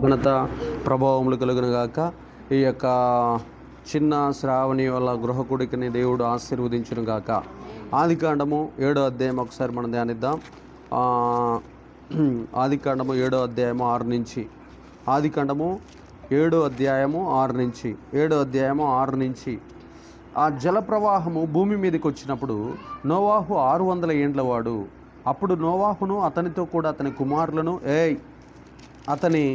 ఘనత ప్రభావములు కలుగును గాక. ఈ యొక్క చిన్న శ్రావణి వల్ల గృహకుడికిని దేవుడు ఆశీర్వదించును గాక. ఆదికాండము 7వ అధ్యాయం ఒకసారి మనం ధ్యానిద్దాం. ఆదికాండము 7వ అధ్యాయము 6 నుంచి. ఆదికాండము 7వ అధ్యాయము 6 నుంచి ఆ జల ప్రవాహము భూమి మీదకి వచ్చినప్పుడు నోవాహు 600 ఏండ్ల వాడు. అప్పుడు నోవాహును అతనితో కూడా అతని కుమారులను అతని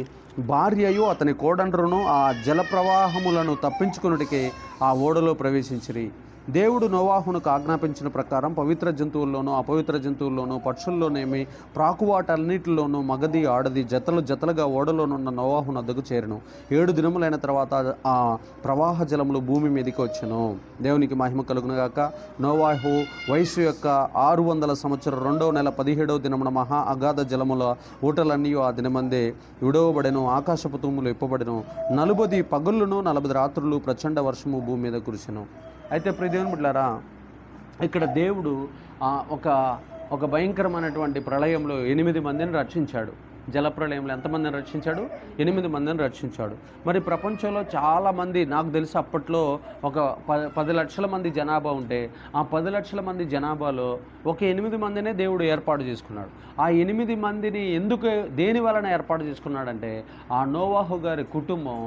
భార్యయు అతని కోడండ్రును ఆ జల ప్రవాహములను తప్పించుకున్నటికే ఆ ఓడలో ప్రవేశించిరి. దేవుడు నోవాహునకు ఆజ్ఞాపించిన ప్రకారం పవిత్ర జంతువుల్లోనూ అపవిత్ర జంతువుల్లోనూ పక్షుల్లోనేమి ప్రాకువాటన్నిటిలోనూ మగది ఆడది జతలుగా ఓడలోనున్న నోవాహు నద్దకు చేరెను. 7 దినములైన తర్వాత ఆ ప్రవాహ జలములు భూమి మీదకి వచ్చెను. దేవునికి మహిమ కలుగునుగాక. నోవాహు వయసు యొక్క 600 సంవత్సరం 2వ నెల 17వ దినమున మహా అగాధ జలముల ఊటలన్నీ ఆ దినమందే విడవబడెను. ఆకాశపు తూములు ఇప్పబడెను. 40 పగళ్ళును 40 రాత్రులు ప్రచండ వర్షము భూమి మీద కురిసెను. అయితే ప్రియదేవుని బిడ్డలారా, ఇక్కడ దేవుడు ఒక భయంకరమైనటువంటి ప్రళయంలో 8 మందిని రక్షించాడు. జల ప్రళయంలో ఎంతమందిని రక్షించాడు? 8 మందిని రక్షించాడు. మరి ప్రపంచంలో చాలామంది, నాకు తెలిసి అప్పట్లో ఒక 10 లక్షల మంది జనాభా ఉంటే ఆ 10 లక్షల మంది జనాభాలో ఒక 8 మందినే దేవుడు ఏర్పాటు చేసుకున్నాడు. ఆ 8 మందిని దేని వలన ఏర్పాటు చేసుకున్నాడంటే, ఆ నోవాహు గారి కుటుంబం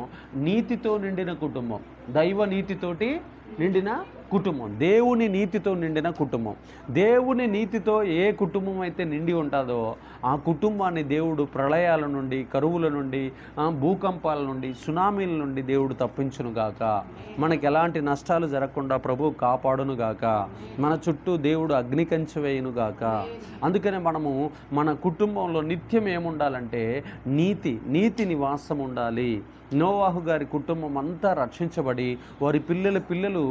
నీతితో నిండిన కుటుంబం, దైవ నీతితోటి నిండిన కుటుంబం, దేవుని నీతితో నిండిన కుటుంబం. దేవుని నీతితో ఏ కుటుంబం అయితే నిండి ఉంటుందో ఆ కుటుంబాన్ని దేవుడు ప్రళయాల నుండి, కరువుల నుండి, భూకంపాల నుండి, సునామీల నుండి దేవుడు తప్పించునుగాక. మనకి ఎలాంటి నష్టాలు జరగకుండా ప్రభు కాపాడునుగాక. మన చుట్టూ దేవుడు అగ్ని కంచె వేయునుగాక. అందుకనే మనము మన కుటుంబంలో నిత్యం ఏముండాలంటే నీతి నివాసం ఉండాలి. నోవాహు గారి కుటుంబం అంతా రక్షించబడి వారి పిల్లలు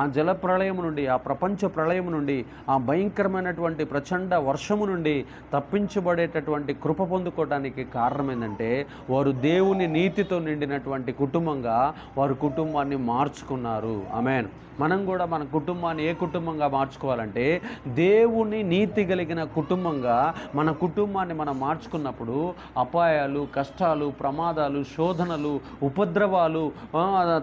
ఆ జల ప్రళయము నుండి, ఆ ప్రపంచ ప్రళయము నుండి, ఆ భయంకరమైనటువంటి ప్రచండ వర్షము నుండి తప్పించబడేటటువంటి కృప పొందుకోవడానికి కారణం ఏంటంటే వారు దేవుని నీతితో నిండినటువంటి కుటుంబంగా వారు కుటుంబాన్ని మార్చుకున్నారు. ఆమేన్. మనం కూడా మన కుటుంబాన్ని ఏ కుటుంబంగా మార్చుకోవాలంటే దేవుని నీతి కలిగిన కుటుంబంగా మన కుటుంబాన్ని మనం మార్చుకున్నప్పుడు అపాయాలు, కష్టాలు, ప్రమాదాలు, శోధనలు, ఉపద్రవాలు,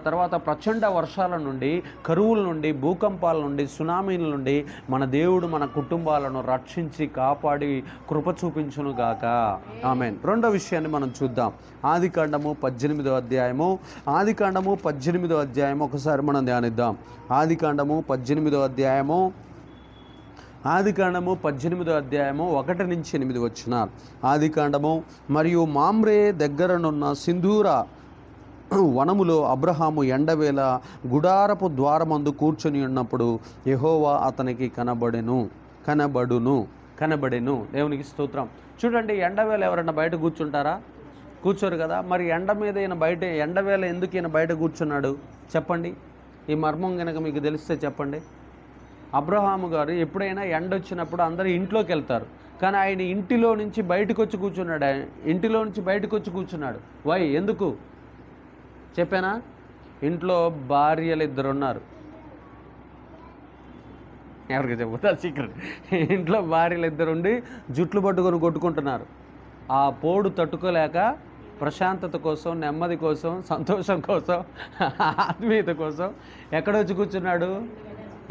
తర్వాత ప్రచండ వర్షాల నుండి, కరువుల నుండి, భూకంపాల నుండి, సునామీల నుండి మన దేవుడు మన కుటుంబాలను రక్షించి కాపాడి కృప చూపించునుగాక. ఆమేన్. రెండో విషయాన్ని మనం చూద్దాం. ఆదికాండము 18వ అధ్యాయము ఒకసారి మనం ధ్యానిద్దాం. ఆదికాండము 18వ అధ్యాయము 1 నుంచి 8 వచనాలు. ఆదికాండము. మరియు మామ్రే దగ్గరనున్న సింధూర వనములో అబ్రహాము ఎండవేళ గుడారపు ద్వారమందు కూర్చొని ఉన్నప్పుడు యెహోవా అతనికి కనబడెను. దేవునికి స్తోత్రం. చూడండి, ఎండవేళ ఎవరన్నా బయట కూర్చుంటారా? కూర్చోరు కదా. మరి ఎండ మీద ఎండవేళ ఎందుకు ఈయన బయట కూర్చున్నాడు చెప్పండి. ఈ మర్మం కనుక మీకు తెలిస్తే చెప్పండి. అబ్రహాము గారు ఎప్పుడైనా ఎండ వచ్చినప్పుడు అందరూ ఇంట్లోకి వెళ్తారు, కానీ ఆయన ఇంటిలో నుంచి బయటకు వచ్చి కూర్చున్నాడు. వై? ఎందుకు చెప్పానా? ఇంట్లో భార్యలు 2 ఉన్నారు. ఎవరికి చెప్పుతా సీక్రెట్? ఇంట్లో భార్యలు 2 ఉండి జుట్లు పట్టుకొని కొట్టుకుంటున్నారు. ఆ పోడు తట్టుకోలేక ప్రశాంతత కోసం, నెమ్మది కోసం, సంతోషం కోసం, ఆత్మీయత కోసం ఎక్కడొచ్చి కూర్చున్నాడు?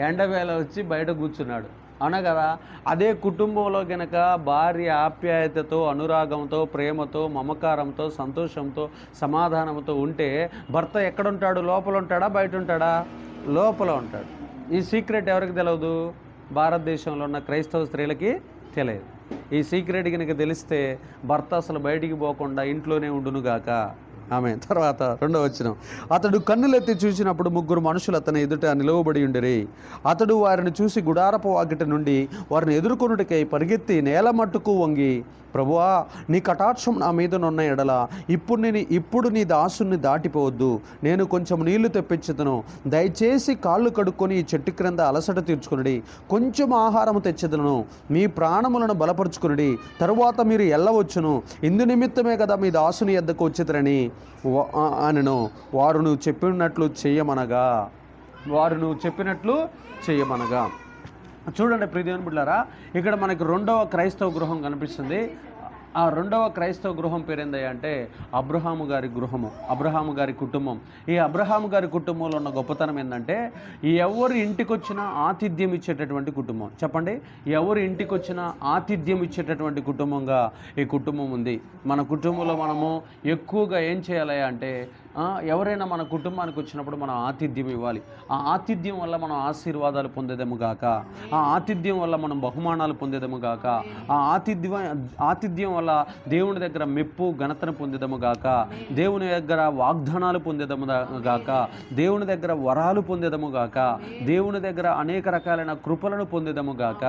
ఎండవేళ వచ్చి బయట కూర్చున్నాడు. అవునా కదా? అదే కుటుంబంలో గనక భార్య ఆప్యాయతతో, అనురాగంతో, ప్రేమతో, మమకారంతో, సంతోషంతో, సమాధానంతో ఉంటే భర్త ఎక్కడుంటాడు? లోపల ఉంటాడా? బయట ఉంటాడా? లోపల ఉంటాడు. ఈ సీక్రెట్ ఎవరికి తెలియదు? భారతదేశంలో ఉన్న క్రైస్తవ స్త్రీలకి తెలియదు. ఈ సీక్రెట్ కనుక తెలిస్తే భర్త అసలు బయటికి పోకుండా ఇంట్లోనే ఉండునుగాక. ఆమె. తర్వాత 2వ వచనం. అతడు కన్నులెత్తి చూసినప్పుడు 3 మనుషులు అతని ఎదుట నిలవబడి ఉండిరి. అతడు వారిని చూసి గుడారపు వాకిట నుండి వారిని ఎదుర్కొనుటకై పరిగెత్తి నేల మట్టుకు వంగి, ప్రభువా, నీ కటాక్షం నా మీదనున్న ఎడల ఇప్పుడు నీ దాసుని దాటిపోవద్దు. నేను కొంచెం నీళ్లు తెప్పించుదును. దయచేసి కాళ్ళు కడుక్కొని ఈ చెట్టు క్రింద అలసట తీర్చుకునుడి. కొంచెం ఆహారం తెచ్చెదను. మీ ప్రాణములను బలపరుచుకునుడి. తరువాత మీరు ఎల్లవచ్చును. ఇందు నిమిత్తమే కదా మీ దాసుని యొద్దకు వచ్చేదరని అనెను. వారు నువ్వు చెప్పినట్లు చేయమనగా. చూడండి ప్రియదేవుని బిడ్డలారా, ఇక్కడ మనకి 2వ క్రైస్తవ గృహం కనిపిస్తుంది. ఆ రెండవ క్రైస్తవ గృహం పేరేందయ్యా అంటే అబ్రహాము గారి గృహము, అబ్రహాము గారి కుటుంబం. ఈ అబ్రహాము గారి కుటుంబంలో ఉన్న గొప్పతనం ఏంటంటే ఎవరు ఇంటికి వచ్చినా ఆతిథ్యం ఇచ్చేటటువంటి కుటుంబం. చెప్పండి, ఎవరు ఇంటికి వచ్చినా ఆతిథ్యం ఇచ్చేటటువంటి కుటుంబంగా ఈ కుటుంబం ఉంది. మన కుటుంబంలో మనము ఎక్కువగా ఏం చేయాలి అంటే ఎవరైనా మన కుటుంబానికి వచ్చినప్పుడు మనం ఆతిథ్యం ఇవ్వాలి. ఆ ఆతిథ్యం వల్ల మనం ఆశీర్వాదాలు పొందేదము గాక, ఆ ఆతిథ్యం వల్ల మనం బహుమానాలు పొందేదము గాక, ఆ ఆతిథ్యం వల్ల దేవుని దగ్గర మెప్పు ఘనతను పొందేదము గాక, దేవుని దగ్గర వాగ్దానాలు పొందేదము గాక, దేవుని దగ్గర వరాలు పొందేదము గాక, దేవుని దగ్గర అనేక రకాలైన కృపలను పొందేదము గాక.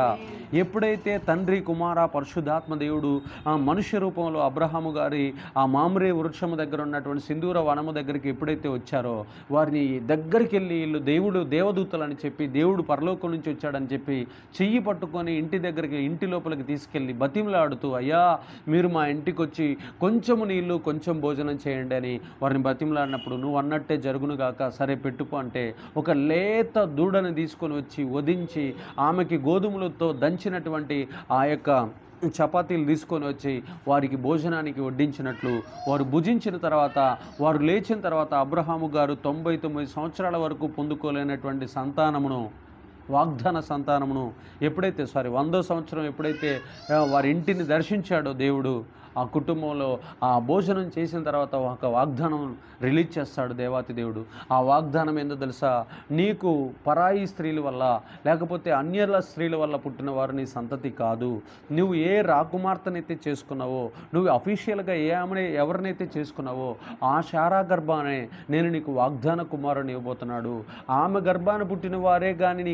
ఎప్పుడైతే తండ్రి కుమార పరిశుద్ధాత్మ దేవుడు ఆ మనుష్య రూపంలో అబ్రహాము గారి ఆ మామ్రే వృక్షము దగ్గర ఉన్నటువంటి సింధూర వనము దగ్గరికి ఎప్పుడైతే వచ్చారో వారిని దగ్గరికి వెళ్ళి వీళ్ళు దేవదూతలు అని చెప్పి, దేవుడు పరలోకం నుంచి వచ్చాడని చెప్పి చెయ్యి పట్టుకొని ఇంటి లోపలికి తీసుకెళ్ళి బతిమలాడుతూ, అయ్యా మీరు మా ఇంటికి వచ్చి కొంచెము నీళ్ళు కొంచెం భోజనం చేయండి అని వారిని బతిమలాడినప్పుడు, నువ్వు అన్నట్టే జరుగును గాక, సరే పెట్టుకో అంటే ఒక లేత దూడని తీసుకొని వచ్చి వధించి ఆమెకి గోధుమలతో దంచినటువంటి ఆ యొక్క చపాతీలు తీసుకొని వచ్చి వారికి భోజనానికి వడ్డించినట్లు వారు భుజించిన తర్వాత, వారు లేచిన తర్వాత అబ్రహాము గారు 99 సంవత్సరాల వరకు పొందుకోలేనటువంటి సంతానమును, వాగ్దాన సంతానమును ఎప్పుడైతే 100వ సంవత్సరం ఎప్పుడైతే వారి ఇంటిని దర్శించాడో దేవుడు, ఆ కుటుంబంలో ఆ భోజనం చేసిన తర్వాత ఒక వాగ్దానం రిలీజ్ చేస్తాడు దేవాతి దేవుడు. ఆ వాగ్దానం ఏందో తెలుసా? నీకు పరాయి స్త్రీల వల్ల లేకపోతే అన్యుల స్త్రీల వల్ల పుట్టిన వారు నీ సంతతి కాదు. నువ్వు ఏ రాకుమార్తెనైతే చేసుకున్నావో, నువ్వు అఫీషియల్గా ఎవరినైతే చేసుకున్నావో ఆ శారా గర్భానే నేను నీకు వాగ్దాన కుమారుని ఇవ్వబోతున్నాడు. ఆమె గర్భాన పుట్టిన వారే కానీ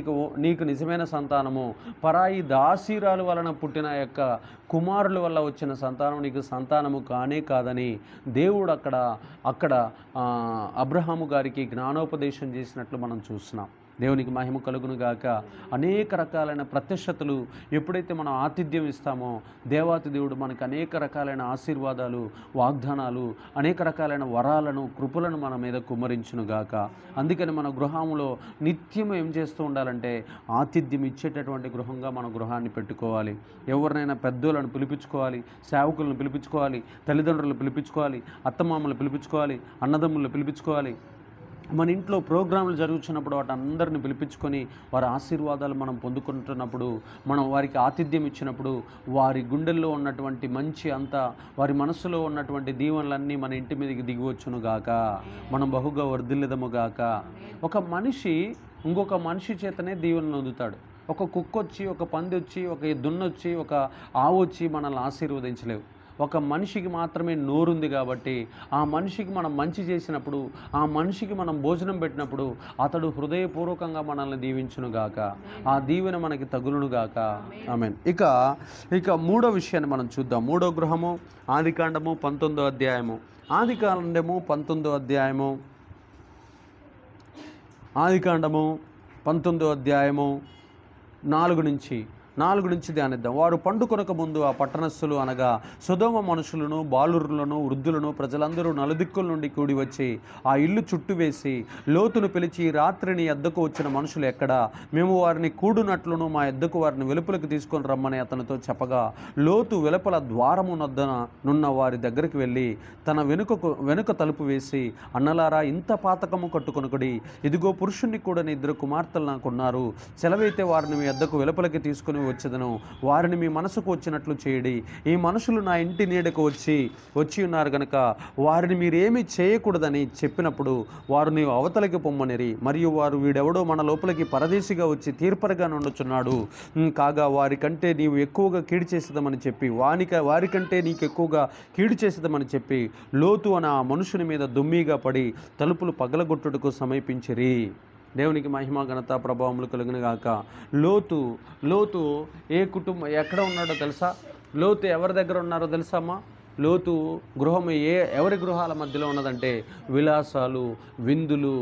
నీకు నిజమైన సంతానము. పరాయి దాసీరాల వలన పుట్టిన యొక్క కుమారుల వల్ల వచ్చిన సంతానం నీకు సంతానము కానే కాదని దేవుడు అక్కడ అబ్రహాము గారికి జ్ఞానోపదేశం చేసినట్లు మనం చూస్తున్నాం. దేవునికి మహిమ కలుగును గాక. అనేక రకాలైన ప్రత్యక్షతలు ఎప్పుడైతే మనం ఆతిథ్యం ఇస్తామో దేవాతి దేవుడు మనకు అనేక రకాలైన ఆశీర్వాదాలు, వాగ్దానాలు, అనేక రకాలైన వరాలను, కృపలను మన మీద కుమ్మరించును గాక. అందుకని మన గృహంలో నిత్యం ఏం చేస్తూ ఉండాలంటే ఆతిథ్యం ఇచ్చేటటువంటి గృహంగా మన గృహాన్ని పెట్టుకోవాలి. ఎవరినైనా పెద్దోళ్ళను పిలిపించుకోవాలి, సేవకులను పిలిపించుకోవాలి, తల్లిదండ్రులను పిలిపించుకోవాలి, అత్తమామలు పిలిపించుకోవాలి, అన్నదమ్ములను పిలిపించుకోవాలి. మన ఇంట్లో ప్రోగ్రాంలు జరుగుతున్నప్పుడు వాటి అందరిని పిలిపించుకొని వారి ఆశీర్వాదాలు మనం పొందుకుంటున్నప్పుడు, మనం వారికి ఆతిథ్యం ఇచ్చినప్పుడు వారి గుండెల్లో ఉన్నటువంటి మంచి అంతా, వారి మనసులో ఉన్నటువంటి దీవెనలన్నీ మన ఇంటి మీదకి దిగివచ్చును గాక. మనం బహుగా వర్ధిల్లెదము గాక. ఒక మనిషి ఇంకొక మనిషి చేతనే దీవెనలు అందుతాడు. ఒక కుక్క వచ్చి, ఒక పంది వచ్చి, ఒక దున్నొచ్చి, ఒక ఆవు వచ్చి మనల్ని ఆశీర్వదించలేవు. ఒక మనిషికి మాత్రమే నోరుంది కాబట్టి ఆ మనిషికి మనం మంచి చేసినప్పుడు, ఆ మనిషికి మనం భోజనం పెట్టినప్పుడు అతడు హృదయపూర్వకంగా మనల్ని దీవించునుగాక. ఆ దీవెన మనకి తగులునుగాక. ఆమేన్. ఇక మూడో విషయాన్ని మనం చూద్దాం. మూడో గృహము ఆదికాండము 19వ అధ్యాయము. ఆదికాండము 19వ అధ్యాయము. ఆదికాండము 19వ అధ్యాయము 4 నుంచి ధ్యానిద్దాం. వారు పండుకొనక ముందు ఆ పట్టణస్థులు అనగా సొదొమ మనుషులను, బాలురులను, వృద్ధులను ప్రజలందరూ నలుదిక్కుల నుండి కూడి వచ్చి ఆ ఇల్లు చుట్టు వేసి లోతును పిలిచి, రాత్రిని ఎద్దకు వచ్చిన మనుషులు ఎక్కడా? మేము వారిని కూడునట్లును మా ఎద్దకు వారిని వెలుపలకు తీసుకొని రమ్మని అతనితో చెప్పగా, లోతు వెలుపల ద్వారము నున్న వారి దగ్గరికి వెళ్ళి తన వెనుక తలుపు వేసి, అన్నలారా, ఇంత పాతకము కట్టుకొనుకుడి. ఇదిగో పురుషుణ్ణి కూడా 2 కుమార్తెలు నాకున్నారు. సెలవైతే వారిని మీ ఎద్దకు వెలుపలకి తీసుకుని వచ్చేదను. వారిని మీ మనసుకు వచ్చినట్లు చేయడి. ఈ మనుషులు నా ఇంటి నీడకు వచ్చి ఉన్నారు గనుక వారిని మీరేమీ చేయకూడదని చెప్పినప్పుడు వారు నీవు అవతలకి పొమ్మనిరి. మరియు వారు, వీడెవడో మన లోపలికి పరదేశిగా వచ్చి తీర్పరగా నుండుచున్నాడు, కాగా వారికంటే నీవు ఎక్కువగా కీడు చేసేదమని చెప్పి, వారికంటే నీకు ఎక్కువగా కీడు చేసేదమని చెప్పి లోతు అనే ఆ మనుషుని మీద దుమ్మిగా పడి తలుపులు పగలగొట్టుటకు సమీపించిరి. దేవునికి మహిమ ఘనత ప్రభావములు కలుగును గాక. లోతు ఎక్కడ ఉన్నాడో తెలుసా? లోతు ఎవరి దగ్గర ఉన్నారో తెలుసామ్మా? లోతు గృహం ఎవరి గృహాల మధ్యలో ఉన్నదంటే విలాసాలు, విందులు,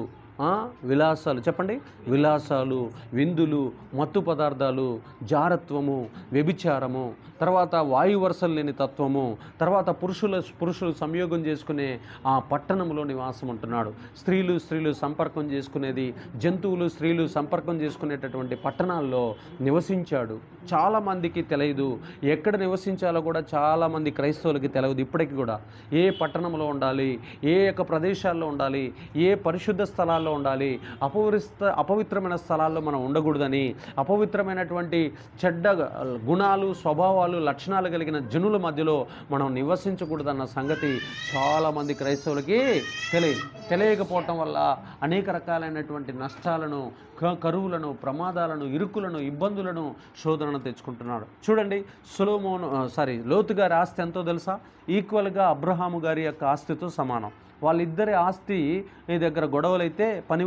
విలాసాలు, చెప్పండి, విలాసాలు, విందులు, మత్తు పదార్థాలు, జారత్వము, వ్యభిచారము, తర్వాత వాయు వరుసలు లేని తత్వము, తర్వాత పురుషులు సంయోగం చేసుకునే ఆ పట్టణంలో నివాసం ఉంటున్నాడు. స్త్రీలు సంపర్కం చేసుకునేది, జంతువులు స్త్రీలు సంపర్కం చేసుకునేటటువంటి పట్టణాల్లో నివసించాడు. చాలామందికి తెలియదు, ఎక్కడ నివసించాలో కూడా చాలామంది క్రైస్తవులకి తెలియదు ఇప్పటికీ కూడా. ఏ పట్టణంలో ఉండాలి, ఏ యొక్క ప్రదేశాల్లో ఉండాలి, ఏ పరిశుద్ధ స్థలాల్లో ఉండాలి, అపవిత్రమైన స్థలాల్లో మనం ఉండకూడదని, అపవిత్రమైనటువంటి చెడ్డ గుణాలు, స్వభావాలు, లక్షణాలు కలిగిన జనుల మధ్యలో మనం నివసించకూడదన్న సంగతి చాలామంది క్రైస్తవులకి తెలియకపోవటం వల్ల అనేక రకాలైనటువంటి నష్టాలను, కరువులను, ప్రమాదాలను, ఇరుకులను, ఇబ్బందులను, శోధనను తెచ్చుకుంటున్నాడు. చూడండి, లోతు గారి ఆస్తి ఎంతో తెలుసా? ఈక్వల్గా అబ్రహాము గారి యొక్క ఆస్తితో సమానం. వాళ్ళిద్దరి ఆస్తి దగ్గర గొడవలైతే, పని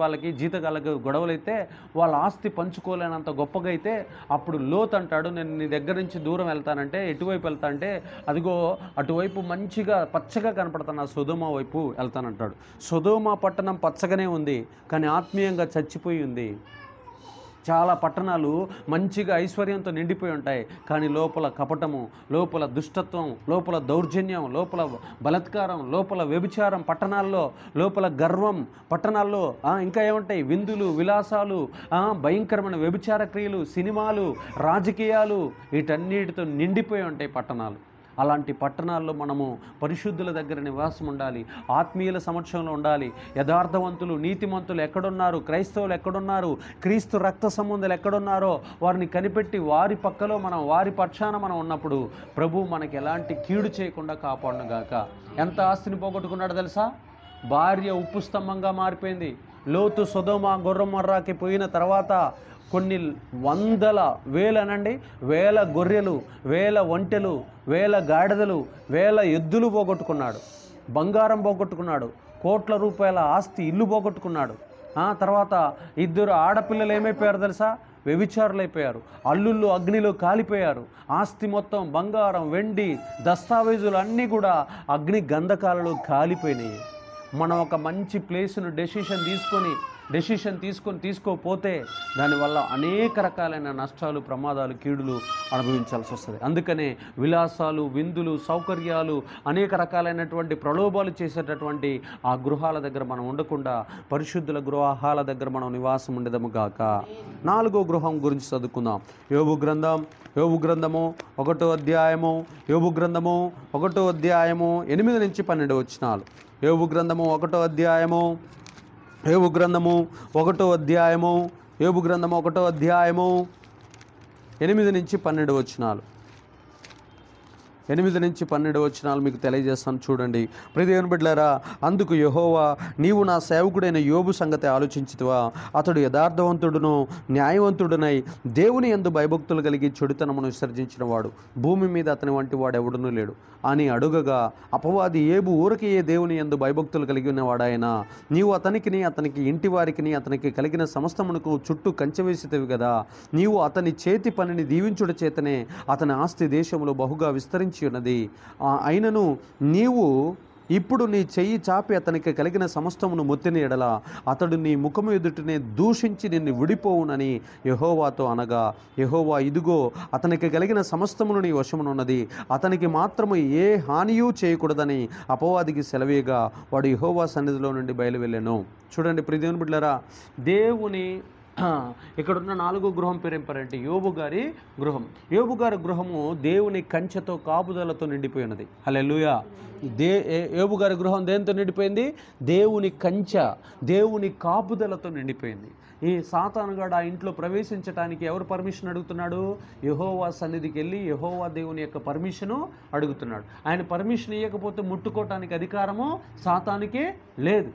వాళ్ళకి జీతగాళ్ళకి గొడవలైతే, వాళ్ళ ఆస్తి పంచుకోలేనంత గొప్పగా అయితే, అప్పుడు లోతు అంటాడు, నేను నీ దగ్గర నుంచి దూరం వెళ్తానంటే ఎటువైపు వెళ్తా అంటే, అదిగో అటువైపు మంచిగా పచ్చగా కనపడుతున్న సొదొమ వైపు వెళ్తానంటాడు. సొదొమ పట్టణం పచ్చగానే ఉంది, కానీ ఆత్మీయంగా చచ్చిపోయి ఉంది. చాలా పట్టణాలు మంచిగా ఐశ్వర్యంతో నిండిపోయి ఉంటాయి, కానీ లోపల కపటము, లోపల దుష్టత్వం, లోపల దౌర్జన్యం, లోపల బలాత్కారం, లోపల వ్యభిచారం పట్టణాల్లో, లోపల గర్వం పట్టణాల్లో, ఇంకా ఏముంటాయి, విందులు, విలాసాలు, భయంకరమైన వ్యభిచార క్రియలు, సినిమాలు, రాజకీయాలు, వీటన్నిటితో నిండిపోయి ఉంటాయి పట్టణాలు. అలాంటి పట్టణాల్లో మనము పరిశుద్ధుల దగ్గర నివాసం ఉండాలి, ఆత్మీయుల సమక్షంలో ఉండాలి. యథార్థవంతులు, నీతిమంతులు ఎక్కడున్నారు, క్రైస్తవులు ఎక్కడున్నారు, క్రీస్తు రక్త సంబంధాలు ఎక్కడున్నారో వారిని కనిపెట్టి వారి పక్కలో మనం, వారి పక్షాన మనం ఉన్నప్పుడు ప్రభు మనకి ఎలాంటి కీడు చేయకుండా కాపాడునుగాక. ఎంత ఆస్తిని పోగొట్టుకున్నాడో తెలుసా? భార్య ఉప్పు స్తంభంగా మారిపోయింది. లోతు సొదొమ గొర్రెమర్రాకి పోయిన తర్వాత కొన్ని వేల గొర్రెలు, వేల ఒంటెలు, వేల గాడిదలు, వేల ఎద్దులు పోగొట్టుకున్నాడు. బంగారం పోగొట్టుకున్నాడు. కోట్ల రూపాయల ఆస్తి, ఇల్లు పోగొట్టుకున్నాడు. తర్వాత 2 ఆడపిల్లలు ఏమైపోయారు తెలుసా? వ్యభిచారులైపోయారు. అల్లుళ్ళు అగ్నిలో కాలిపోయారు. ఆస్తి మొత్తం, బంగారం, వెండి, దస్తావేజులు అన్నీ కూడా అగ్ని గంధకాలలో కాలిపోయినాయి. మనం ఒక మంచి ప్లేస్ను డెసిషన్ తీసుకోపోతే దానివల్ల అనేక రకాలైన నష్టాలు, ప్రమాదాలు, కీడులు అనుభవించాల్సి వస్తుంది. అందుకనే విలాసాలు, విందులు, సౌకర్యాలు, అనేక రకాలైనటువంటి ప్రలోభాలు చేసేటటువంటి ఆ గృహాల దగ్గర మనం ఉండకుండా పరిశుద్ధుల గృహాల దగ్గర మనం నివాసం ఉండేదము గాక. 4వ గృహం గురించి చదువుకుందాం. యోబు గ్రంథము 1వ అధ్యాయము, 8 నుంచి 12 వచనాలు. యోబు గ్రంథము 1వ అధ్యాయము, 8 నుంచి 12 వచనాలు. 8 నుంచి 12 వచనాలు మీకు తెలియజేస్తాను, చూడండి. ప్రియ దేవుని బిడ్డలారా, అందుకు యెహోవా, నీవు నా సేవకుడైన యోబు సంగతి ఆలోచించితివా? అతడు యథార్థవంతుడును న్యాయవంతుడునై దేవుని యందు భయభక్తులు కలిగి చెడుతనమును విసర్జించిన వాడు, భూమి మీద అతని వంటి వాడు ఎవడునూ లేడు అని అడుగగా, అపవాది, ఏబు ఊరికి ఏ దేవుని యందు భయభక్తులు కలిగి ఉన్నవాడాయన? నీవు అతనికి ఇంటి వారికి అతనికి కలిగిన సమస్తమునకు చుట్టూ కంచె వేసితివి కదా. నీవు అతని చేతి పనిని దీవించుట చేతనే అతని ఆస్తి దేశంలో బహుగా విస్తరించి ఉన్నది. అయినను నీవు ఇప్పుడు నీ చెయ్యి చాపి అతనికి కలిగిన సమస్తమును మొత్తిన ఎడల అతడు నీ ముఖము ఎదుటనే దూషించి నిన్ను విడిపోవునని యెహోవాతో అనగా, యెహోవా, ఇదిగో అతనికి కలిగిన సమస్తమును నీ వశమునున్నది, అతనికి మాత్రము ఏ హానియూ చేయకూడదని అపవాదికి సెలవేగా వాడు యెహోవా సన్నిధిలో నుండి బయలువెళ్ళెను. చూడండి ప్రియ దేవుని బిడ్డలారా, దేవుని ఇక్కడున్న 4వ గృహం పేరు ఏంటంటే యోబు గారి గృహం. యోబు గారి గృహము దేవుని కంచెతో, కాపుదలతో నిండిపోయినది. హల్లెలూయా. యోబు గారి గృహం దేనితో నిండిపోయింది? దేవుని కంచె, దేవుని కాపుదలతో నిండిపోయింది. ఈ సాతానుగాడు ఆ ఇంట్లో ప్రవేశించడానికి ఎవరు పర్మిషన్ అడుగుతున్నాడు? యెహోవా సన్నిధికి వెళ్ళి యెహోవా దేవుని యొక్క పర్మిషను అడుగుతున్నాడు. ఆయన పర్మిషన్ ఇవ్వకపోతే ముట్టుకోవటానికి అధికారము సాతానుకే లేదు.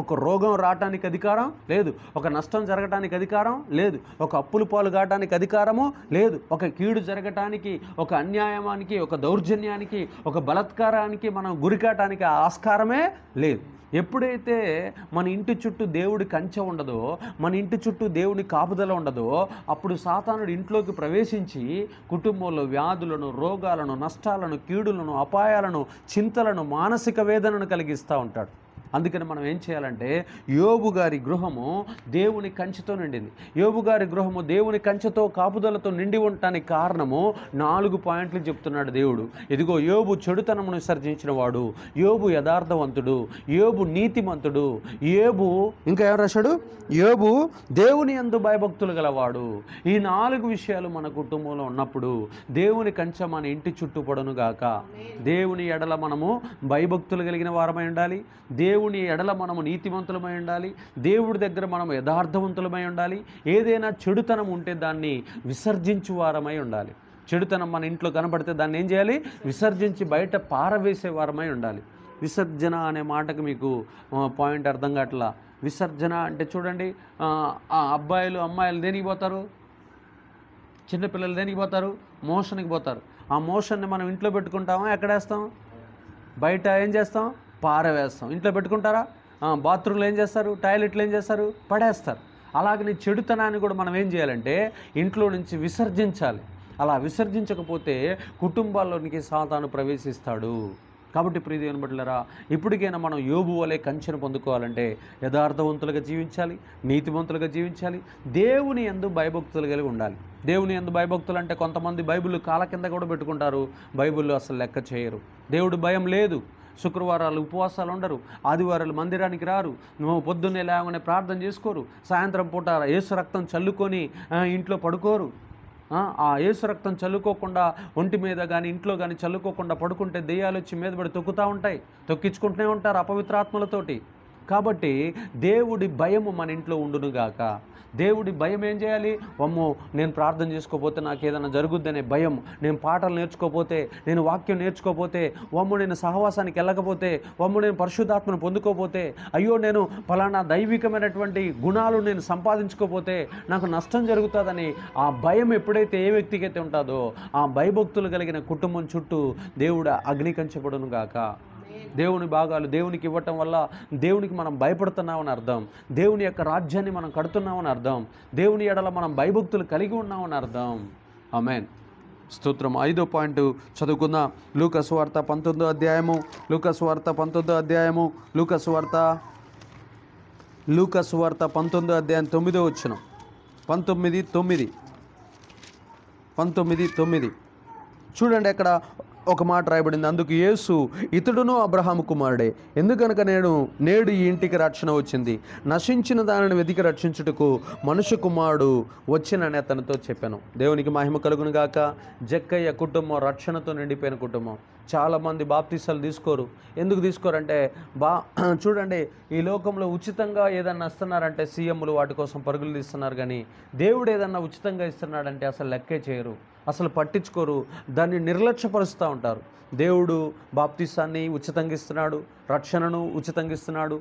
ఒక రోగం రావటానికి అధికారం లేదు, ఒక నష్టం జరగటానికి అధికారం లేదు, ఒక అప్పులు పాలు కావటానికి అధికారము లేదు, ఒక కీడు జరగటానికి, ఒక అన్యాయానికి, ఒక దౌర్జన్యానికి, ఒక బలాత్కారానికి మనం గురికాటానికి ఆస్కారమే లేదు. ఎప్పుడైతే మన ఇంటి చుట్టూ దేవుడి కంచె ఉండదో, మన ఇంటి చుట్టూ దేవుని కాపుదల ఉండదో, అప్పుడు సాతానుడు ఇంట్లోకి ప్రవేశించి కుటుంబంలో వ్యాధులను, రోగాలను, నష్టాలను, కీడులను, అపాయాలను, చింతలను, మానసిక వేదనను కలిగిస్తూ ఉంటాడు. అందుకని మనం ఏం చేయాలంటే యోబు గారి గృహము దేవుని కంచెతో నిండింది. యోబు గారి గృహము దేవుని కంచెతో కాపుదలతో నిండి ఉండటానికి కారణము 4 పాయింట్లు చెప్తున్నాడు దేవుడు. ఇదిగో యోబు చెడుతనమును విసర్జించిన వాడు, యోబు యథార్థవంతుడు, యోబు నీతిమంతుడు, యోబు ఇంకా ఎవరు రాశాడు, యోబు దేవుని యందు భయభక్తులు గలవాడు. ఈ 4 విషయాలు మన కుటుంబంలో ఉన్నప్పుడు దేవుని కంచె మన ఇంటి చుట్టూ పడును గాక. దేవుని ఎడల మనము భయభక్తులు కలిగిన వారమై ఉండాలి, దేవుని ఎడల మనము నీతిమంతులమై ఉండాలి, దేవుడి దగ్గర మనము యథార్థవంతులమై ఉండాలి. ఏదైనా చెడుతనం ఉంటే దాన్ని విసర్జించు వారమై ఉండాలి. చెడుతనం మన ఇంట్లో కనబడితే దాన్ని ఏం చేయాలి, విసర్జించి బయట పారవేసే వారమై ఉండాలి. విసర్జన అనే మాటకు మీకు పాయింట్ అర్థం కావట్లా. విసర్జన అంటే చూడండి, అబ్బాయిలు అమ్మాయిలు దేనికి పోతారు, చిన్నపిల్లలు దేనికి పోతారు, మోషన్కి పోతారు. ఆ మోషన్ని మనం ఇంట్లో పెట్టుకుంటామా, ఎక్కడేస్తాం, బయట ఏం చేస్తాం, పారవేస్తాం. ఇంట్లో పెట్టుకుంటారా, బాత్రూంలో ఏం చేస్తారు, టాయిలెట్లో ఏం చేస్తారు, పడేస్తారు. అలాగని చెడుతనాన్ని కూడా మనం ఏం చేయాలంటే ఇంట్లో నుంచి విసర్జించాలి. అలా విసర్జించకపోతే కుటుంబాల్లోనికి సాతాను ప్రవేశిస్తాడు. కాబట్టి ప్రియ దేవుని బిడ్డలారా, ఇప్పటికైనా మనం యోబు వలె కంచెను పొందుకోవాలంటే యథార్థవంతులుగా జీవించాలి, నీతివంతులుగా జీవించాలి, దేవుని యందు భయభక్తులు కలిగి ఉండాలి. దేవుని యందు భయభక్తులు అంటే కొంతమంది బైబిల్ కాళ్ళ కింద కూడా పెట్టుకుంటారు, బైబిల్లో అసలు లెక్క చేయరు. దేవుడు భయం లేదు, శుక్రవారాలు ఉపవాసాలు ఉండరు, ఆదివారాలు మందిరానికి రారు, పొద్దున్నే లేవగానే ప్రార్థన చేసుకోరు, సాయంత్రం పూట యేసు రక్తం చల్లుకొని ఇంట్లో పడుకోరు. ఆ యేసు రక్తం చల్లుకోకుండా ఒంటి మీద కానీ ఇంట్లో కానీ చల్లుకోకుండా పడుకుంటే దెయ్యాలు వచ్చి మీద పడి తొక్కుతూ ఉంటాయి, తొక్కించుకుంటూనే ఉంటారు అపవిత్రాత్మలతోటి. కాబట్టి దేవుడి భయము మన ఇంట్లో ఉండునుగాక. దేవుడి భయం ఏం చేయాలి, వమ్ము నేను ప్రార్థన చేసుకోకపోతే నాకు ఏదైనా జరుగుద్దనే భయం, నేను పాటలు నేర్చుకోకపోతే, నేను వాక్యం నేర్చుకోకపోతే, వమ్ము నేను సహవాసానికి వెళ్ళకపోతే, వమ్ము నేను పరిశుద్ధాత్మను పొందుకోకపోతే, అయ్యో నేను ఫలానా దైవికమైనటువంటి గుణాలు నేను సంపాదించుకోకపోతే నాకు నష్టం జరుగుతుందని ఆ భయం ఎప్పుడైతే ఏ వ్యక్తికి అయితే ఉంటుందో ఆ భయభక్తులు కలిగిన కుటుంబం చుట్టూ దేవుడు అగ్ని కంచెపడును గాక. దేవుని భాగాలు దేవునికి ఇవ్వటం వల్ల దేవునికి మనం భయపడుతున్నామని అర్థం, దేవుని యొక్క రాజ్యాన్ని మనం కడుతున్నామని అర్థం, దేవుని ఎడల మనం భయభక్తులు కలిగి ఉన్నామని అర్థం. ఆమేన్, స్తోత్రం. 5వ పాయింట్ చదువుకుందాం. లూకా సువార్త 19వ అధ్యాయము, లూకా సువార్త 19వ అధ్యాయము, లూకా సువార్త 19వ అధ్యాయం 9వ వచనం, 19:9 చూడండి. అక్కడ ఒక మాట రాయబడింది, అందుకు యేసు ఇతడును అబ్రహాము కుమారుడే, ఎందుకనక నేడు ఈ ఇంటికి రక్షణ వచ్చింది, నశించిన దానిని వెతికి రక్షించుటకు మనుష్య కుమారుడు వచ్చినని అతనితో చెప్పాను. దేవునికి మహిమ కలుగును గాక. జక్కయ్య కుటుంబం రక్షణతో నిండిపోయిన కుటుంబం. చాలామంది బాప్తీసాలు తీసుకోరు. ఎందుకు తీసుకోరంటే చూడండి, ఈ లోకంలో ఉచితంగా ఏదన్నా ఇస్తున్నారంటే సీఎంలు వాటి కోసం పరుగులు తీస్తున్నారు, కానీ దేవుడు ఏదన్నా ఉచితంగా ఇస్తున్నాడంటే అసలు లెక్కే చేయరు, అసలు పట్టించుకోరు, దాన్ని నిర్లక్ష్యపరుస్తూ ఉంటారు. దేవుడు బాప్తీసాన్ని ఉచితంగా ఇస్తున్నాడు, రక్షణను ఉచితంగా ఇస్తున్నాడు,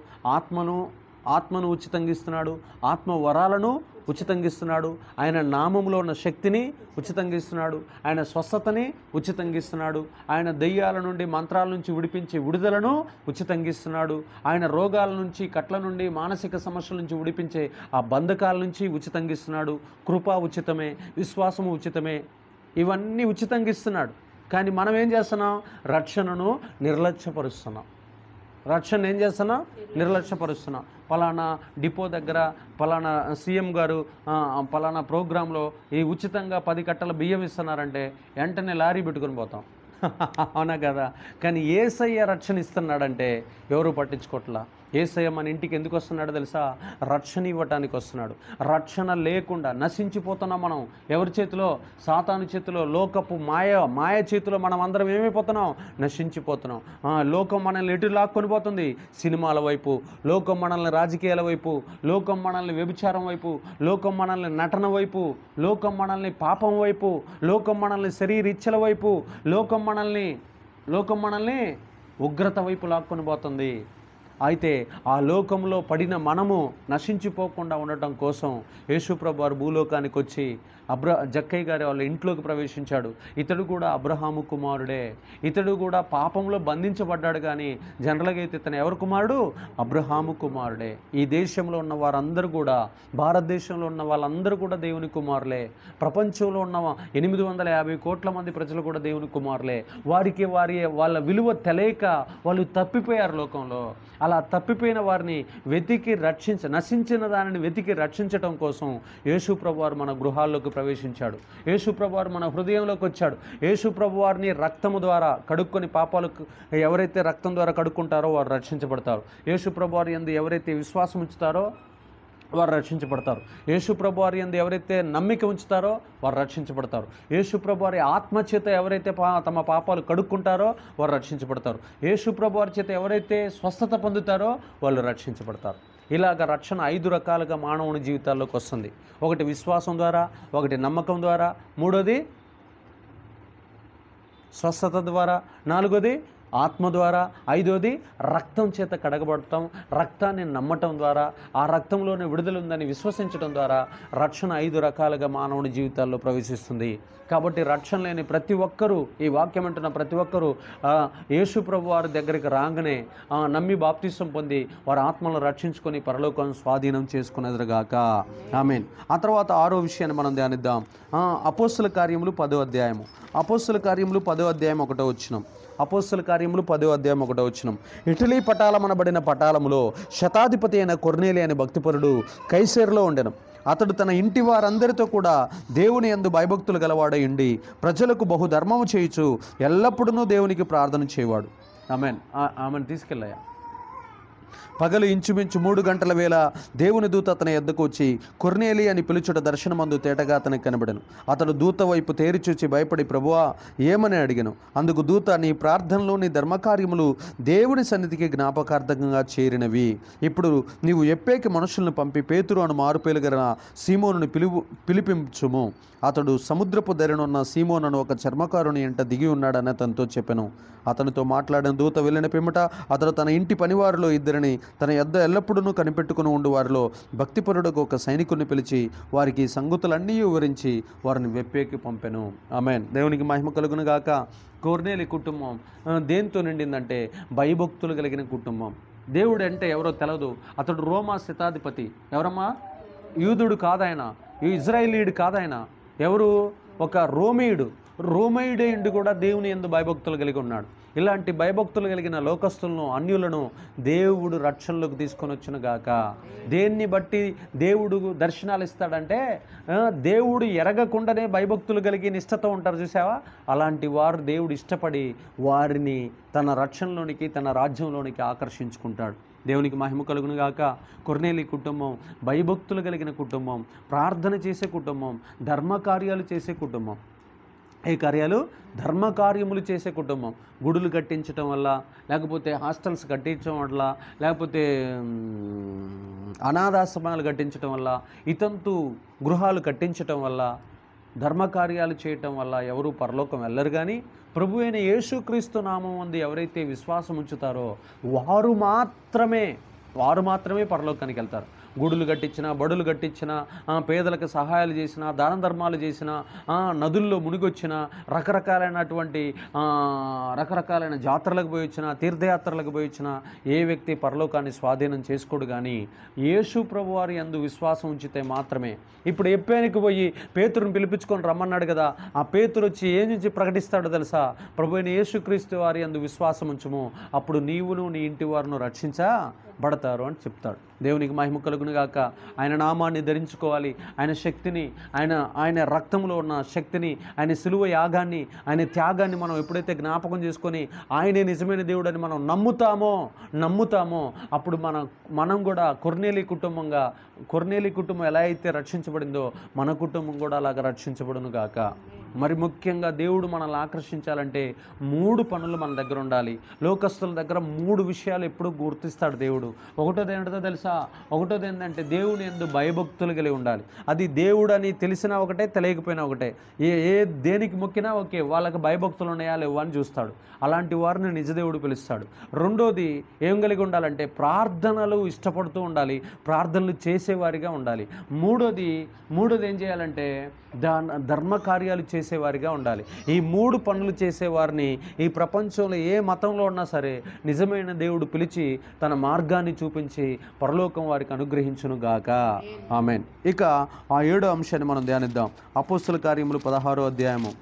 ఆత్మను ఉచితంగా ఇస్తున్నాడు, ఆత్మ వరాలను ఉచితంగా ఇస్తున్నాడు, ఆయన నామంలో ఉన్న శక్తిని ఉచితంగా ఇస్తున్నాడు, ఆయన స్వస్థతని ఉచితంగా ఇస్తున్నాడు, ఆయన దెయ్యాల నుండి మంత్రాల నుంచి విడిపించే విడుదలను ఉచితంగా ఇస్తున్నాడు, ఆయన రోగాల నుంచి కట్ల నుండి మానసిక సమస్యల నుంచి విడిపించే ఆ బంధకాల నుంచి ఉచితంగా ఇస్తున్నాడు. కృప ఉచితమే, విశ్వాసము ఉచితమే, ఇవన్నీ ఉచితంగా ఇస్తున్నాడు. కానీ మనం ఏం చేస్తున్నాం, రక్షణను నిర్లక్ష్యపరుస్తున్నాం. రక్షణ ఏం చేస్తున్నాం, నిర్లక్ష్యపరుస్తున్నాం. పలానా డిపో దగ్గర పలానా సీఎం గారు పలానా ప్రోగ్రాంలో ఈ ఉచితంగా 10 కట్టల బియ్యం ఇస్తున్నారంటే వెంటనే లారీ పెట్టుకొని పోతాం, అవునా కదా. కానీ యేసయ్య రక్షణ ఇస్తున్నాడంటే ఎవరు పట్టించుకోవట్లా. యేసయ్య మన ఇంటికి ఎందుకు వస్తున్నాడో తెలుసా, రక్షణ ఇవ్వటానికి వస్తున్నాడు. రక్షణ లేకుండా నశించిపోతున్నాం మనం. ఎవరి చేతిలో, సాతాను చేతిలో, లోకపు మాయ చేతిలో మనం అందరం ఏమైపోతున్నాం, నశించిపోతున్నాం. లోకం మనల్ని ఎటు లాక్కొని పోతుంది, సినిమాల వైపు, లోకం మనల్ని రాజకీయాల వైపు, లోకం మనల్ని వ్యభిచారం వైపు, లోకం మనల్ని నటన వైపు, లోకం మనల్ని పాపం వైపు, లోకం మనల్ని శరీరిచ్చల వైపు, లోకం మనల్ని ఉగ్రత వైపు లాక్కొని పోతుంది. అయితే ఆ లోకంలో పడిన మనము నశించిపోకుండా ఉండటం కోసం యేసుప్రభు వారు భూలోకానికి వచ్చి జక్కయ్య గారి వాళ్ళ ఇంట్లోకి ప్రవేశించాడు. ఇతడు కూడా అబ్రహాము కుమారుడే, ఇతడు కూడా పాపంలో బంధించబడ్డాడు. కానీ జనరల్గా అయితే ఇతను ఎవరు కుమారుడు, అబ్రహాము కుమారుడే. ఈ దేశంలో ఉన్న వారందరూ కూడా, భారతదేశంలో ఉన్న వాళ్ళందరూ కూడా దేవుని కుమారులే. ప్రపంచంలో ఉన్న 850 కోట్ల మంది ప్రజలు కూడా దేవుని కుమారులే. వాళ్ళ విలువ తెలియక వాళ్ళు తప్పిపోయారు లోకంలో. అలా తప్పిపోయిన వారిని నశించిన దానిని వెతికి రక్షించటం కోసం యేసు ప్రభువారు మన గృహాల్లోకి ప్రవేశించాడు. యేసు ప్రభువారు మన హృదయంలోకి వచ్చాడు. యేసు ప్రభువారిని రక్తము ద్వారా కడుక్కొని, పాపాలకు ఎవరైతే రక్తం ద్వారా కడుక్కుంటారో వారు రక్షించబడతారు. యేసు ప్రభువారి యందు ఎవరైతే విశ్వాసం ఉంచుతారో వారు రక్షించబడతారు. యేసు ప్రభువారి యందు ఎవరైతే నమ్మిక ఉంచుతారో వారు రక్షించబడతారు. యేసు ప్రభువారి ఆత్మ చేత ఎవరైతే తమ పాపాలు కడుక్కుంటారో వారు రక్షించబడతారు. యేసు ప్రభువారి చేత ఎవరైతే స్వస్థత పొందుతారో వాళ్ళు రక్షించబడతారు. ఇలాగ రక్షణ 5 రకాలుగా మానవుని జీవితాల్లోకి వస్తుంది. ఒకటి విశ్వాసం ద్వారా, ఒకటి నమ్మకం ద్వారా, మూడోది స్వస్థత ద్వారా, నాలుగోది ఆత్మ ద్వారా, ఐదోది రక్తం చేత కడగబడటం, రక్తాన్ని నమ్మటం ద్వారా, ఆ రక్తంలోనే విడుదల ఉందని విశ్వసించడం ద్వారా రక్షణ 5 రకాలుగా మానవుని జీవితాల్లో ప్రవేశిస్తుంది. కాబట్టి రక్షణ లేని ప్రతి ఒక్కరూ, ఈ వాక్యం అంటున్న ప్రతి ఒక్కరూ యేసు ప్రభు వారి దగ్గరికి రాగానే నమ్మి బాప్తిసం పొంది వారి ఆత్మలను రక్షించుకొని పరలోకం స్వాధీనం చేసుకునేదురుగాక. ఆమేన్. ఆ తర్వాత 6వ విషయాన్ని మనం ధ్యానిద్దాం. అపోస్తుల కార్యములు 10వ అధ్యాయము. అపోస్తుల కార్యములు 10వ అధ్యాయం 1వ వచనం. అపోస్తుల కార్యములు 10వ అధ్యాయం 1వ వచనం. ఇటలీ పటాలమనబడిన పటాలములో శతాధిపతి అయిన కొర్నేలి అనే భక్తిపరుడు కైసరులో ఉండెను. అతడు తన ఇంటి వారందరితో కూడా దేవుని యందు భయభక్తులు గలవాడై ఉండి ప్రజలకు బహుధర్మము చేయుచు ఎల్లప్పుడూ దేవునికి ప్రార్థన చేయవాడు. ఆమెను తీసుకెళ్ళాయా. పగలు ఇంచుమించు 3 గంటల వేళ దేవుని దూత అతని యొద్దకు వచ్చి కొర్నేలి అని పిలుచుట దర్శనమందు తేటగా అతనికి కనబడెను. అతడు దూత వైపు తేరిచూచి భయపడి, ప్రభువా ఏమని అడిగెను. అందుకు దూత, నీ ప్రార్థనలో నీ ధర్మకార్యములు దేవుని సన్నిధికి జ్ఞాపకార్థకంగా చేరినవి. ఇప్పుడు నీవు ఎప్పేకి మనుషులను పంపి పేతురు అను మారుపేలు గల సీమోనుని పిలిపించుము. అతడు సముద్రపు ధరనున్న సీమోను అను ఒక చర్మకారుని ఎంట దిగి ఉన్నాడని అతనితో చెప్పెను. అతనితో మాట్లాడిన దూత వెళ్ళిన పిమ్మట అతడు తన ఇంటి పనివారిలో 2 తన యొద్ద ఎల్లప్పుడూ కనిపెట్టుకుని ఉండు వారిలో భక్తిపరుడుకు ఒక సైనికుని పిలిచి వారికి సంగతులన్నీ వివరించి వారిని వెప్పేకి పంపెను. ఆమేన్. దేవునికి మహిమ కలుగును గాక. కొర్నేలి కుటుంబం దేంతో నిండిందంటే భయభక్తులు కలిగిన కుటుంబం. దేవుడు అంటే ఎవరో తెలదు. అతడు రోమా శతాధిపతి. ఎవరమ్మా? యూదుడు కాదాయన, ఇజ్రాయేలీయుడు కాదాయన. ఎవరు? ఒక రోమయుడే ఇండు కూడా దేవుని యందు భయభక్తులు కలిగి ఉన్నాడు. ఇలాంటి భయభక్తులు కలిగిన లోకస్తులను, అన్యులను దేవుడు రక్షణలోకి తీసుకొని వచ్చిన గాక. దేన్ని బట్టి దేవుడు దర్శనాలు ఇస్తాడంటే దేవుడు ఎరగకుండానే భయభక్తులు కలిగి నిష్ఠతో ఉంటారు చూసావా, అలాంటి వారు దేవుడు ఇష్టపడి వారిని తన రక్షణలోనికి, తన రాజ్యంలోనికి ఆకర్షించుకుంటాడు. దేవునికి మహిమ కలుగును గాక. కొర్నేలి కుటుంబం భయభక్తులు కలిగిన కుటుంబం, ప్రార్థన చేసే కుటుంబం, ధర్మకార్యాలు చేసే కుటుంబం. ఏ కార్యాలు? ధర్మకార్యములు చేసే కుటుంబం. గుడులు కట్టించడం వల్ల, లేకపోతే హాస్టల్స్ కట్టించడం వల్ల, లేకపోతే అనాథాశ్రమాలు కట్టించడం వల్ల, ఇతంతు గృహాలు కట్టించటం వల్ల, ధర్మకార్యాలు చేయటం వల్ల ఎవరు పరలోకం వెళ్ళరు. కానీ ప్రభు అయిన యేసుక్రీస్తు నామం అందు ఎవరైతే విశ్వాసం ఉంచుతారో వారు మాత్రమే పరలోకానికి వెళ్తారు. గుడులు కట్టించినా, బడులు కట్టించినా, పేదలకు సహాయాలు చేసినా, దాన ధర్మాలు చేసినా, నదుల్లో మునిగొచ్చినా, రకరకాలైన జాతరలకు పోయి వచ్చినా, తీర్థయాత్రలకు పోయి వచ్చినా ఏ వ్యక్తి పరలోకాన్ని స్వాధీనం చేసుకోడు. కానీ యేసు ప్రభు వారి యందు విశ్వాసం ఉంచితే మాత్రమే. ఇప్పుడు ఎప్పేనికి పోయి పేతురుని పిలిపించుకొని రమ్మన్నాడు కదా, ఆ పేతురు వచ్చి ఏం నుంచి ప్రకటిస్తాడో తెలుసా? ప్రభు అయిన యేసుక్రీస్తు వారి యందు విశ్వాసం ఉంచుము, అప్పుడు నీవును నీ ఇంటి వారిను రక్షించబడతారు అని చెప్తాడు. దేవునికి మహిమ కలుగును గాక. ఆయన నామాన్ని ధరించుకోవాలి. ఆయన శక్తిని, ఆయన రక్తంలో ఉన్న శక్తిని, ఆయన సిలువ యాగాన్ని, ఆయన త్యాగాన్ని మనం ఎప్పుడైతే జ్ఞాపకం చేసుకొని ఆయనే నిజమైన దేవుడని మనం నమ్ముతామో అప్పుడు మనం కూడా కొర్నేలి కుటుంబం ఎలా అయితే రక్షించబడిందో మన కుటుంబం కూడా అలాగ రక్షించబడును గాక. మరి ముఖ్యంగా దేవుడు మనల్ని ఆకర్షించాలంటే 3 పనులు మన దగ్గర ఉండాలి. లోకస్తుల దగ్గర 3 విషయాలు ఎప్పుడూ గుర్తిస్తాడు దేవుడు. ఒకటోది ఏంటో తెలుసా? ఒకటోది ఏంటంటే దేవుని యందు భయభక్తులు కలిగి ఉండాలి. అది దేవుడు అని తెలిసినా ఒకటే, తెలియకపోయినా ఒకటే. దేనికి మొక్కినా ఓకే, వాళ్ళకి భయభక్తులు ఉన్నాయా లేవా అని చూస్తాడు. అలాంటి వారిని నిజదేవుడు పిలుస్తాడు. రెండోది ఏం కలిగి ఉండాలంటే ప్రార్థనలు ఇష్టపడుతూ ఉండాలి, ప్రార్థనలు చేసేవారిగా ఉండాలి. మూడోది ఏం చేయాలంటే ధర్మకార్యాలు చేసేవారిగా ఉండాలి. ఈ 3 పనులు చేసేవారిని ఈ ప్రపంచంలో ఏ మతంలో ఉన్నా సరే నిజమైన దేవుడు పిలిచి తన మార్గాన్ని చూపించి పరలోకం వారికి అనుగ్రహించును గాక. ఆమేన్. ఇక ఆ 7వ అంశాన్ని మనం ధ్యానిద్దాం. అపోస్తుల కార్యములు 16వ అధ్యాయము.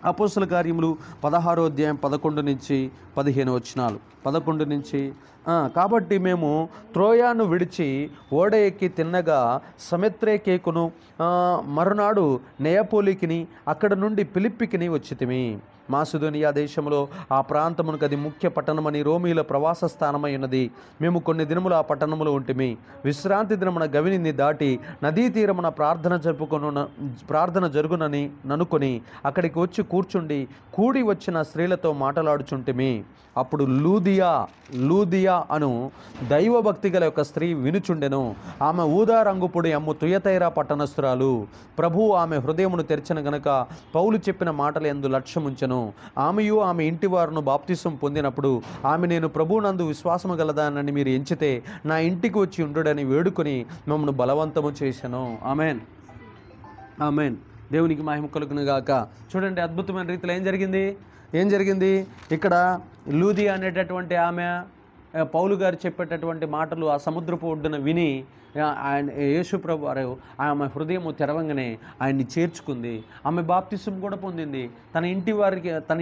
అపోస్తల కార్యములు 16వ అధ్యాయం 11 నుంచి 15 వచనాలు. 11 నుంచి కాబట్టి మేము త్రోయాను విడిచి ఓడ ఎక్కి తిన్నగా సమెత్రేకేకును మరునాడు నెయపోలికిని అక్కడ నుండి ఫిలిప్పికిని వచ్చితిమి. మాసిదోనియా దేశంలో ఆ ప్రాంతమునకు అది ముఖ్య పట్టణమని రోమీల ప్రవాస స్థానమై ఉన్నది. మేము కొన్ని దినములు ఆ పట్టణంలో ఉంటిమి. విశ్రాంతి దినమున గవినిని దాటి నదీ తీరమున ప్రార్థన జరుగునని ననుకొని అక్కడికి వచ్చి కూర్చుండి కూడి వచ్చిన స్త్రీలతో మాట్లాడుచుంటిమి. అప్పుడు లూదియా అను దైవభక్తి గల ఒక స్త్రీ వినుచుండెను. ఆమె ఊదా రంగుపొడి అమ్ము తుయతైరా పట్టణస్థురాలు. ప్రభువు ఆమె హృదయమును తెరిచిన గనుక పౌలు చెప్పిన మాటల యందు లక్ష్యముంచెను. ఆమెయు ఆమె ఇంటి వారును బాప్తిసం పొందినప్పుడు ఆమె, నేను ప్రభువునందు విశ్వాసము గలదానని మీరు ఎంచితే నా ఇంటికి వచ్చి ఉండుడని వేడుకొని మమ్మను బలవంతము చేశాను. Amen, amen. దేవునికి మహిమ కలుగును గాక. చూడండి, అద్భుతమైన రీతిలో ఏం జరిగింది ఇక్కడ. లూదియా అనేటటువంటి ఆమె పౌలు గారు చెప్పేటటువంటి మాటలు ఆ సముద్రపు ఒడ్డున విని ఆయన యేసుప్రభు వారు ఆమె హృదయము తెరవంగానే ఆయన్ని చేర్చుకుంది. ఆమె బాప్తిసం కూడా పొందింది. తన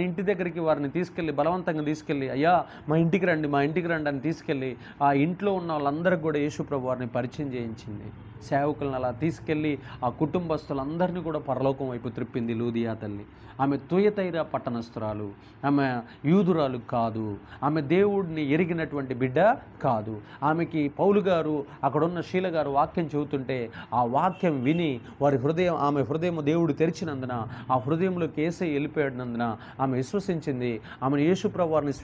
ఇంటి దగ్గరికి వారిని తీసుకెళ్ళి బలవంతంగా తీసుకెళ్ళి, అయ్యా మా ఇంటికి రండి అని తీసుకెళ్ళి ఆ ఇంట్లో ఉన్న వాళ్ళందరికీ కూడా యేసుప్రభు వారిని పరిచయం చేయించింది. సేవకులను అలా తీసుకెళ్ళి ఆ కుటుంబస్తులందరినీ కూడా పరలోకం వైపు త్రిప్పింది లూదియా తల్లి. ఆమె తుయతైరా పట్టణస్థురాలు, ఆమె యూదురాలు కాదు, ఆమె దేవుడిని ఎరిగినటువంటి బిడ్డ కాదు. ఆమెకి పౌలు గారు అక్కడున్న శీల గారు వాక్యం చెబుతుంటే ఆ వాక్యం విని ఆమె హృదయం దేవుడు తెరిచినందున ఆ హృదయంలోకి యేసయ్య వెళ్ళిపోయినందున ఆమె విశ్వసించింది. ఆమెను యేసుప్రభు వారిని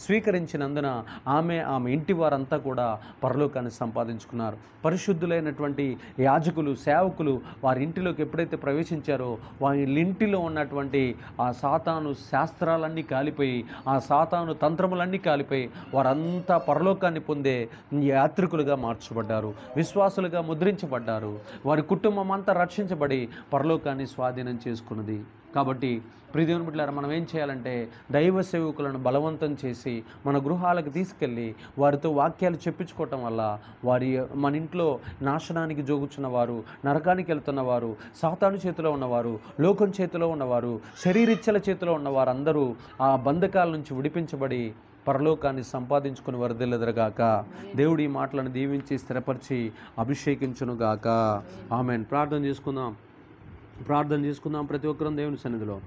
స్వీకరించినందున ఆమె ఇంటి వారంతా కూడా పరలోకాన్ని సంపాదించుకున్నారు. పరిశుద్ధులైనటువంటి యాజకులు, సేవకులు వారి ఇంటిలోకి ఎప్పుడైతే ప్రవేశించారో వారి ఇంటిలో ఉన్నటువంటి ఆ సాతాను శాస్త్రాలన్నీ కాలిపోయి, ఆ సాతాను తంత్రములన్నీ కాలిపోయి వారంతా పరలోకాన్ని పొందే యాత్రికులుగా మార్చబడ్డారు, విశ్వాసులుగా ముద్రించబడ్డారు. వారి కుటుంబం అంతా రక్షించబడి పరలోకాన్ని స్వాధీనం చేసుకున్నది. కాబట్టి ప్రియదేవుని బిడ్డలారా, మనం ఏం చేయాలంటే దైవ సేవకులను బలవంతం చేసి మన గృహాలకు తీసుకెళ్ళి వారితో వాక్యాలు చెప్పించుకోవటం వల్ల మన ఇంట్లో నాశనానికి జోగుచున్న వారు, నరకానికి వెళ్తున్నవారు, సాతాను చేతిలో ఉన్నవారు, లోకం చేతిలో ఉన్నవారు, శరీరిచ్చల చేతిలో ఉన్నవారు అందరూ ఆ బంధకాల నుంచి విడిపించబడి పరలోకాన్ని సంపాదించుకుని వరదెల్లెదరుగాక. దేవుడి ఈ మాటలను దీవించి స్థిరపరిచి అభిషేకించునుగాక. ఆమెన్. ప్రార్థన చేసుకుందాం ప్రతి ఒక్కరం దేవుని సన్నిధిలో.